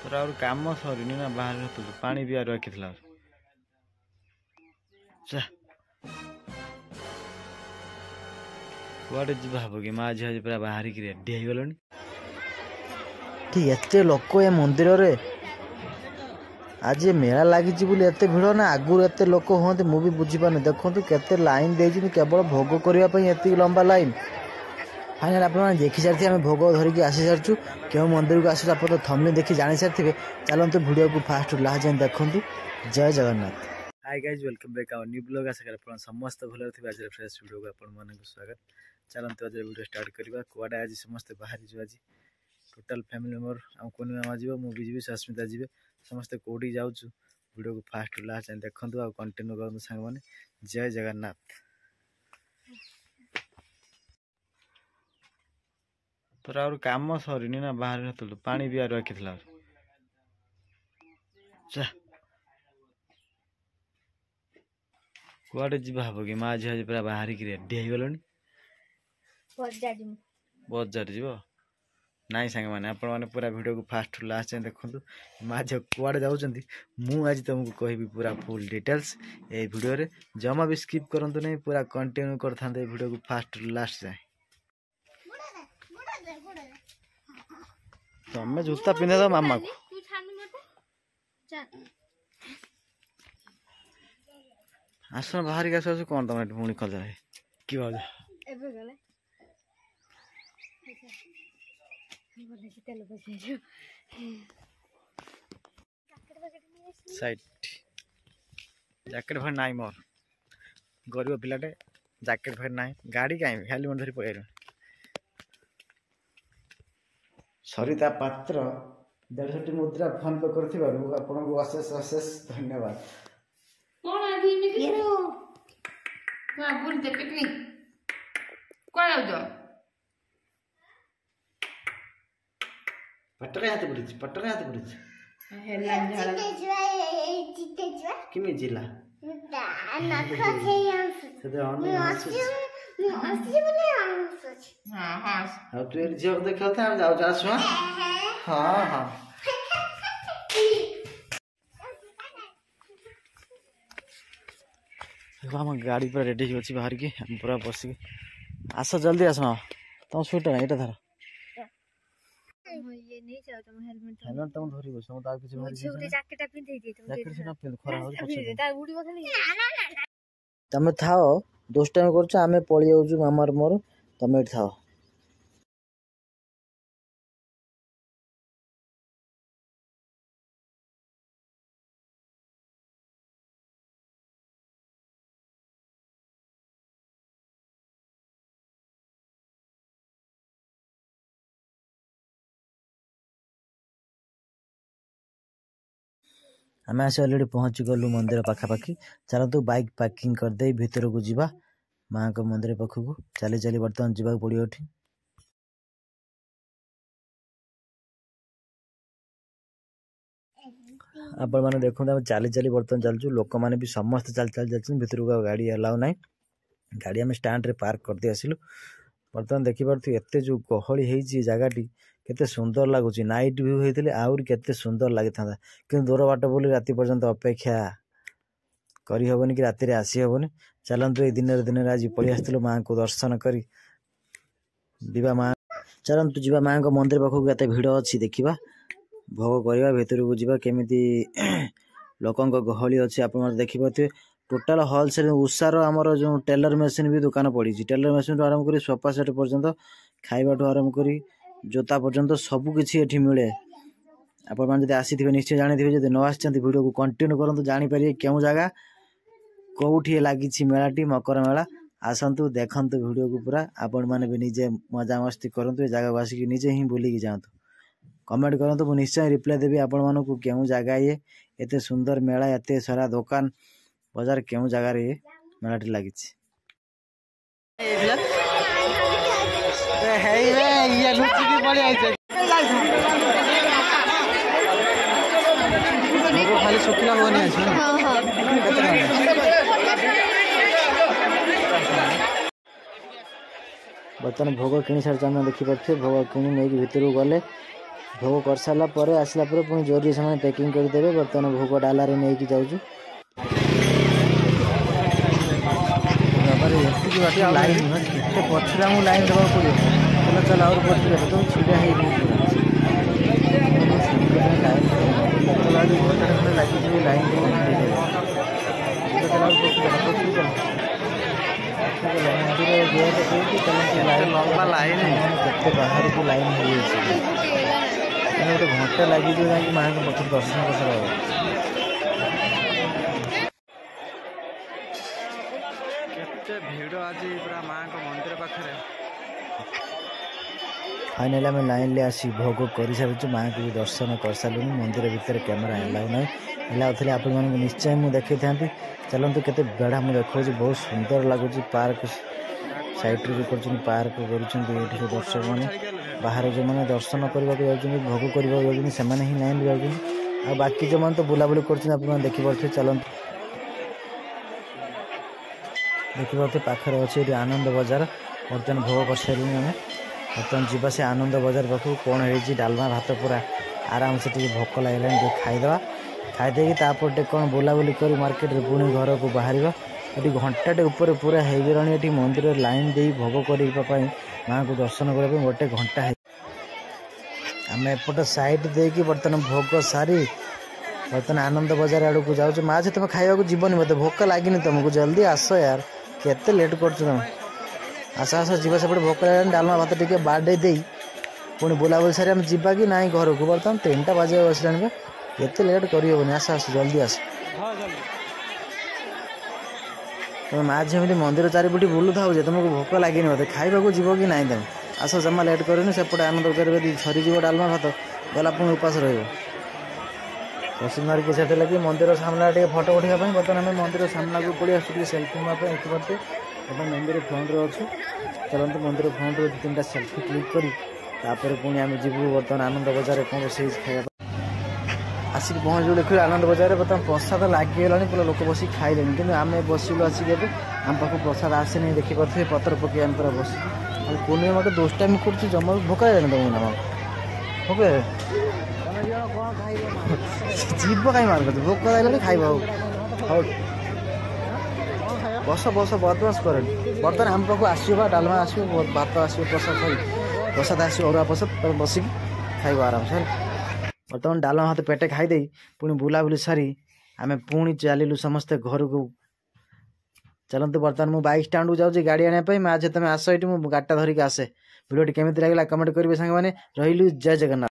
ତୋର ଆଉ କାମ ସରିନି ନା ବାହାରେ ତୁ ପାଣି ପିଇବାର ରଖିଥିଲା କୁଆଡ଼େ ଯିବା ହବ କି ମା ଝିଅ ଆଜି ପୁରା ବାହାରିକି ରେଡି ହେଇଗଲଣି। ଏତେ ଲୋକ ଏ ମନ୍ଦିରରେ ଆଜି ମେଳା ଲାଗିଛି ବୋଲି ଏତେ ଭିଡ଼ ନା ଆଗରୁ ଏତେ ଲୋକ ହୁଅନ୍ତି ମୁଁ ବି ବୁଝିପାରୁନି। ଦେଖନ୍ତୁ କେତେ ଲାଇନ ଦେଇଛନ୍ତି କେବଳ ଭୋଗ କରିବା ପାଇଁ ଏତିକି ଲମ୍ବା ଲାଇନ। ଫାଇନାଲ ଆପଣମାନେ ଦେଖିସାରିଥିବେ ଆମେ ଭୋଗ ଧରିକି ଆସିସାରିଛୁ। କେଉଁ ମନ୍ଦିରକୁ ଆସିଛୁ ଆପଣ ତ ଥମ୍ବନେଲ ଦେଖି ଜାଣିସାରିଥିବେ। ଚାଲନ୍ତୁ ଭିଡ଼ିଓକୁ ଫାଷ୍ଟ ଲାଷ୍ଟ ଯାଏଁ ଦେଖନ୍ତୁ। ଜୟ Jagannath. Hi guys welcome back our new blog. ଆଶା କରେ ଆପଣ ସମସ୍ତେ ଭଲରେ ଥିବେ। ଆଜିର ଫ୍ରେଶ୍ ଭିଡ଼ିଓକୁ ଆପଣମାନଙ୍କୁ ସ୍ୱାଗତ। ଚାଲନ୍ତୁ ଆଜିର ଭିଡ଼ିଓ ଷ୍ଟାର୍ଟ କରିବା। କୁଆଡ଼େ ଆଜି ସମସ୍ତେ ବାହାରିଛୁ। ଆଜି ଟୋଟାଲ ଫ୍ୟାମିଲି ମେମ୍ବର ଆମ କୁନି ମାମା ଯିବ, ମୁଁ ବି ଯିବି, ସସ୍ମିତା ଯିବେ। ସମସ୍ତେ କେଉଁଠିକି ଯାଉଛୁ ଭିଡ଼ିଓକୁ ଫାଷ୍ଟ ଲାଷ୍ଟ ଯାଏଁ ଦେଖନ୍ତୁ ଆଉ କଣ୍ଟିନ୍ୟୁ କରନ୍ତୁ ସାଙ୍ଗମାନେ। ଜୟ ଜଗନ୍ନାଥ। ତୋର ଆଉ କାମ ସରିନି ନା ବାହାରେ ତୁ ପାଣି ପିଇବାର ରଖିଥିଲା କୁଆଡ଼େ ଯିବା ହବ କି ମା ଝିଅ ଆଜି ପୁରା ବାହାରିକି ରେଡି ହେଇଗଲଣି। ବଜାର ଯିବ ନାଇଁ ସାଙ୍ଗମାନେ ଆପଣମାନେ ପୁରା ଭିଡ଼ିଓକୁ ଫାଷ୍ଟ ଲାଷ୍ଟ ଯାଏଁ ଦେଖନ୍ତୁ। ମା ଝିଅ କୁଆଡ଼େ ଯାଉଛନ୍ତି ମୁଁ ଆଜି ତୁମକୁ କହିବି ପୁରା ଫୁଲ୍ ଡିଟେଲ୍ସ ଏଇ ଭିଡ଼ିଓରେ। ଜମା ବି ସ୍କିପ୍ କରନ୍ତୁ ନାହିଁ, ପୁରା କଣ୍ଟିନ୍ୟୁ କରିଥାନ୍ତେ ଏଇ ଭିଡ଼ିଓକୁ ଫାଷ୍ଟ ଲାଷ୍ଟ ଯାଏଁ। ତମେ ଜୁତା ପିନ୍ଧେଇଦବ ମାମାକୁ। ଆସୁନ ବାହାରିକି ଆସୁ ଆସୁ କଣ ତମେ ଏଠି ପୁଣି ଖୋଜା କି ଭାଉଜ ଜ୍ୟାକେଟ ଭାଇ ନାହିଁ ମୋର, ଗରିବ ପିଲାଟେ ଜ୍ୟାକେଟ ଭାଇ ନାହିଁ। ଗାଡ଼ି କାହିଁ ହେଲମେଟ ଧରି ପଳେଇଲୁ। ସରିତା ପାତ୍ର 150ଟି ମୁଦ୍ରା ଫୋନ ପେ କରିଥିବାରୁ ଆପଣଙ୍କୁ ଅଶେଷ ଅଶେଷ ଧନ୍ୟବାଦ। ପଟକା ହାତ ପଡିଛି, ପଟକା ହାତ ପଡିଛି। କେମିତି ଜିଲା ଆଉ ତୁ ଏଠି ଝିଅକୁ ଦେଖାଉଥା ଆମେ ଯାଉଛୁ। ଆସୁ ହଁ ହଁ ଆମ ଗାଡ଼ି ପୁରା ରେଡି ହେଇକି ଅଛି ବାହାରିକି ଆମେ ପୁରା ବସିକି। ଆସ ଜଲ୍ଦି ଆସ ତମ ସୁଇଟ ଏଇଟା ଧର। ହେଲମେଟ ତମ ଧରିବ ତମ ଆଉ କିଛି ତମେ ଥାଅ ଦୁଷ୍ଟାମି କରୁଛ, ଆମେ ପଳେଇ ଯାଉଛୁ ମାମାର ମୋର, ତମେ ଏଠି ଥାଅ। ଆମେ ଆସି ଅଲରେଡ଼ି ପହଞ୍ଚି ଗଲୁ ମନ୍ଦିର ପାଖାପାଖି। ଚାଲନ୍ତୁ ବାଇକ୍ ପାର୍କିଂ କରିଦେଇ ଭିତରକୁ ଯିବା ମାଙ୍କ ମନ୍ଦିର ପାଖକୁ। ଚାଲି ଚାଲି ବର୍ତ୍ତମାନ ଯିବାକୁ ପଡ଼ିବ ଏଠି। ଆପଣମାନେ ଦେଖନ୍ତୁ ଆମେ ଚାଲି ଚାଲି ବର୍ତ୍ତମାନ ଚାଲୁଛୁ। ଲୋକମାନେ ବି ସମସ୍ତେ ଚାଲି ଚାଲି ଯାଉଛନ୍ତି ଭିତରକୁ, ଆଉ ଗାଡ଼ି ଆଲାଉ ନାହିଁ। ଗାଡ଼ି ଆମେ ଷ୍ଟାଣ୍ଡରେ ପାର୍କ କରିଦେଇ ଆସିଲୁ। ବର୍ତ୍ତମାନ ଦେଖିପାରୁଥିବେ ଏତେ ଯେଉଁ ଗହଳି ହେଇଛି ଜାଗାଟି କେତେ ସୁନ୍ଦର ଲାଗୁଛି। ନାଇଟ୍ ଭ୍ୟୁ ହେଇଥିଲେ ଆହୁରି କେତେ ସୁନ୍ଦର ଲାଗିଥାନ୍ତା, କିନ୍ତୁ ଦୂର ବାଟ ବୋଲି ରାତି ପର୍ଯ୍ୟନ୍ତ ଅପେକ୍ଷା କରିହେବନି କି ରାତିରେ ଆସିହେବନି। ଚାଲନ୍ତୁ ଏଇ ଦିନରେ ଆଜି ପଳେଇ ଆସିଥିଲୁ ମାଙ୍କୁ ଦର୍ଶନ କରି ଯିବା। ଚାଲନ୍ତୁ ଯିବା ମାଙ୍କ ମନ୍ଦିର ପାଖକୁ। କେତେ ଭିଡ଼ ଅଛି ଦେଖିବା, ଭୋଗ କରିବା, ଭିତରକୁ ଯିବା। କେମିତି ଲୋକଙ୍କ ଗହଳି ଅଛି ଆପଣମାନେ ଦେଖିପାରୁଥିବେ। ଟୋଟାଲ ହୋଲସେଲ ଉଷାର ଆମର ଯେଉଁ ଟେଲର ମେସିନ୍ ବି ଦୋକାନ ପଡ଼ିଛି। ଟେଲର ମେସିନଠୁ ଆରମ୍ଭ କରି ସୋଫା ସେଟ୍ ପର୍ଯ୍ୟନ୍ତ, ଖାଇବାଠୁ ଆରମ୍ଭ କରି ଜୋତା ପର୍ଯ୍ୟନ୍ତ ସବୁ କିଛି ଏଠି ମିଳେ। ଆପଣମାନେ ଯଦି ଆସିଥିବେ ନିଶ୍ଚୟ ଜାଣିଥିବେ, ଯଦି ନ ଆସିଛନ୍ତି ଭିଡ଼ିଓକୁ କଣ୍ଟିନ୍ୟୁ କରନ୍ତୁ, ଜାଣିପାରିବେ କେଉଁ ଜାଗା କେଉଁଠି ଲାଗିଛି ମେଳାଟି, ମକର ମେଳା। ଆସନ୍ତୁ ଦେଖନ୍ତୁ ଭିଡ଼ିଓକୁ ପୁରା। ଆପଣମାନେ ବି ନିଜେ ମଜାମସ୍ତି କରନ୍ତୁ, ଏ ଜାଗାକୁ ଆସିକି ନିଜେ ହିଁ ବୁଲିକି ଯାଆନ୍ତୁ। କମେଣ୍ଟ କରନ୍ତୁ, ମୁଁ ନିଶ୍ଚୟ ରିପ୍ଲାଏ ଦେବି ଆପଣମାନଙ୍କୁ। କେଉଁ ଜାଗା ଇଏ, ଏତେ ସୁନ୍ଦର ମେଳା, ଏତେ ସାରା ଦୋକାନ ବଜାର, କେଉଁ ଜାଗାରେ ଏ ମେଳାଟି ଲାଗିଛି। ଖାଲି ଶୁଖିଲା ହବନି ଅଛି। ବର୍ତ୍ତମାନ ଭୋଗ କିଣି ସାରିଛୁ ଆମେ ଦେଖିପାରୁଥିବେ। ଭୋଗ କିଣି ନେଇକି ଭିତରକୁ ଗଲେ भोग कर सारा पर आसला पुणी जोरी से पैकिंग करदेवे। बर्तमान भोग डाला नहीं कि जाऊँ लाइन केते पछरे आमको लाइन देवा पड़ो। चल चल और पछरे तो छिड़ा है लगे लाइन लंबा लाइन केते बाहर को लाइन हो गोटे घंटा लगे माँ के पक्ष दर्शन कर भिड़ आज पूरा माँ को मंदिर पाखे। फाइनाली आम लाइन ले आसी भोग कर सारी माँ को भी दर्शन कर सारे। मंदिर भितर कैमेरा एलाउ ना एलाउ थे आप निश्चय मुझे देखी था। चलते केते बेढ़ा मुझे देखा बहुत सुंदर लगुच। पार्क साइड भी कर पार्क कर दर्शक मैंने बाहर जो मैंने दर्शन करने भोग करने से ही लाइन जाऊँ। आ बाकी जो मैंने तो बुलाबुली कर देखिपे। चलते देखिपे पाखे अच्छे ये आनंद बजार। बर्तमान भोग कर सारे आम बर्तमान जावा से आनंद बजार पाखु कौन है डालमा भात पूरा आराम से भोक लगे खाईदे खाईदे कौन बुलाबुली कर मार्केट पुणी घर को बाहर। ये घंटाटे ऊपर पूरा हो गलानी। ये मंदिर लाइन दे भोग करने माँ को दर्शन करने गोटे घंटा है। आम एपट साइड दे बर्तमान भोग सारी बर्तमान आनंद बजार आड़ को जाऊँ। माँ से तुम खावा जीवन मत भोक लगे तुमको जल्दी आस यार केते लेट कर तुम आस आस जीवा सेपटे भोक लगे डालमा भात टे बाड़े दे पुणी बुलाबुली सारी आम जावा कि ना घर को। बर्तमान 3टा बाजे बसलानी एत लेट करहबनी। आस आस जल्दी आस तुम माँ झील मंदिर चारिपटी बुलू था तुमको भोक लगे मत खावा जीव कि ना तुम आस जमा लेट कर सेपटे आनंद बजार सरीज डालमा भात गला पुणी उपास रसम मारिक से लगे मंदिर सामना टे फटो उठाई। बर्तमान आम मंदिर सामना को पड़े आसू सेल्फी नापे देखिपे। मंदिर फ्रंट्रे अच्छे चलते मंदिर फ्रंट्रे 2-3टा सेल्फी क्लिक करी पुणी आम जीवु बर्तमान आनंद बजार कौन रोसे खाया आसिक पहुँचू। देखिए आनंद बजार बर्तमान प्रसाद लगिगला पूरा लोक बस खाइले कि आम बसलु आसिक आम पाक प्रसाद आसे नहीं देखिपे पत्र पकई आम पूरा बस पुणी मत दोस्टामी कर जमा भोक लगे तुमको ना भोक जीव कहीं मार भोक लगे खाइब हौ बस बस बदमाश कर। बर्तमान आम पाक आसो डालमा आसो भात आसो प्रसाद सरी प्रसाद आसो अरुआ प्रसाद बसिक खाइब आराम से। बर्तमान डालमा भात पेटे खाईदे पुणी बुलाबुली सारी आम पुणी चलू समस्ते घर को। चलते बर्तमान मु बाइक स्टाण्ड को जाऊँगी गाड़ी आने माँ जे तुम आस ये गाड़ीटा धरिक आसे। भिडियो केमी लगे कमेंट करेंगे सांग मैंने रही। जय जगन्नाथ।